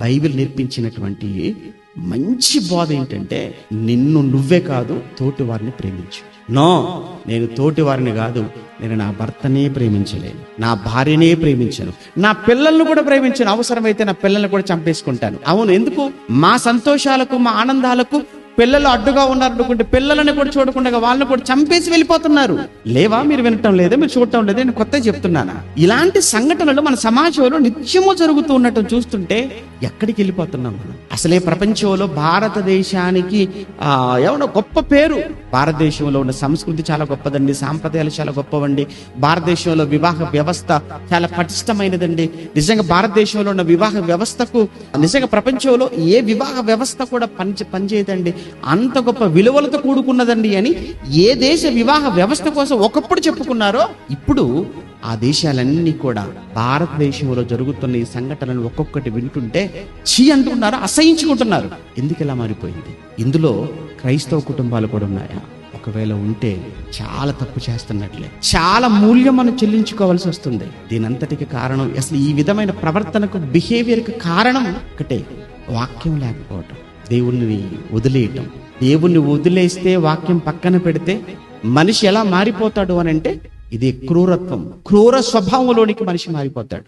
Bible నేర్పించినటువంటి మంచి బోధ ఏంటంటే, నిన్ను నువ్వే కాదు తోటి వారిని ప్రేమించు. నో, నేను తోటి వారిని కాదు, నేను నా భర్తనే ప్రేమించలేను, నా భార్యనే ప్రేమించను, నా పిల్లల్ని కూడా ప్రేమించను, అవసరమైతే నా పిల్లల్ని కూడా చంపేసుకుంటాను. అవును, ఎందుకు? మా సంతోషాలకు మా ఆనందాలకు పిల్లలు అడ్డుగా ఉన్నారనుకుంటే పిల్లలని కూడా చూడకుండా వాళ్ళని కూడా చంపేసి వెళ్ళిపోతున్నారు. లేవా? మీరు వినటం లేదా? మీరు చూడటం లేదా? నేను కొత్తగా చెప్తున్నానా? ఇలాంటి సంఘటనలు మన సమాజంలో నిత్యము జరుగుతూ ఉండటం చూస్తుంటే ఎక్కడికి వెళ్ళిపోతున్నాం మనం? అసలే ప్రపంచంలో భారతదేశానికి ఏమన్నా గొప్ప పేరు. భారతదేశంలో ఉన్న సంస్కృతి చాలా గొప్పదండి, సాంప్రదాయాలు చాలా గొప్పవండి, భారతదేశంలో వివాహ వ్యవస్థ చాలా పటిష్టమైనదండి. నిజంగా భారతదేశంలో ఉన్న వివాహ వ్యవస్థకు నిజంగా ప్రపంచంలో ఏ వివాహ వ్యవస్థ కూడా పనిచేయదండి, అంత గొప్ప విలువలతో కూడుకున్నదండి అని ఏ దేశ వివాహ వ్యవస్థ కోసం ఒకప్పుడు చెప్పుకున్నారో, ఇప్పుడు ఆ దేశాలన్నీ కూడా భారతదేశంలో జరుగుతున్న ఈ సంఘటనలు ఒక్కొక్కటి వింటుంటే చీ అంటున్నారు, అసహించుకుంటున్నారు. ఎందుకు ఇలా మారిపోయింది? ఇందులో క్రైస్తవ కుటుంబాలు కూడా ఉన్నాయా? ఒకవేళ ఉంటే చాలా తప్పు చేస్తున్నట్లే, చాలా మూల్యం మనం చెల్లించుకోవాల్సి వస్తుంది. దీనంతటికి కారణం, అసలు ఈ విధమైన ప్రవర్తనకు, బిహేవియర్కి కారణం ఒకటే, వాక్యం లేకపోవటం, దేవుణ్ణి వదిలేయటం. దేవుణ్ణి వదిలేస్తే, వాక్యం పక్కన పెడితే మనిషి ఎలా మారిపోతాడు అని అంటే, ఇది క్రూరత్వం, క్రూర స్వభావంలోనికి మనిషి మారిపోతాడు.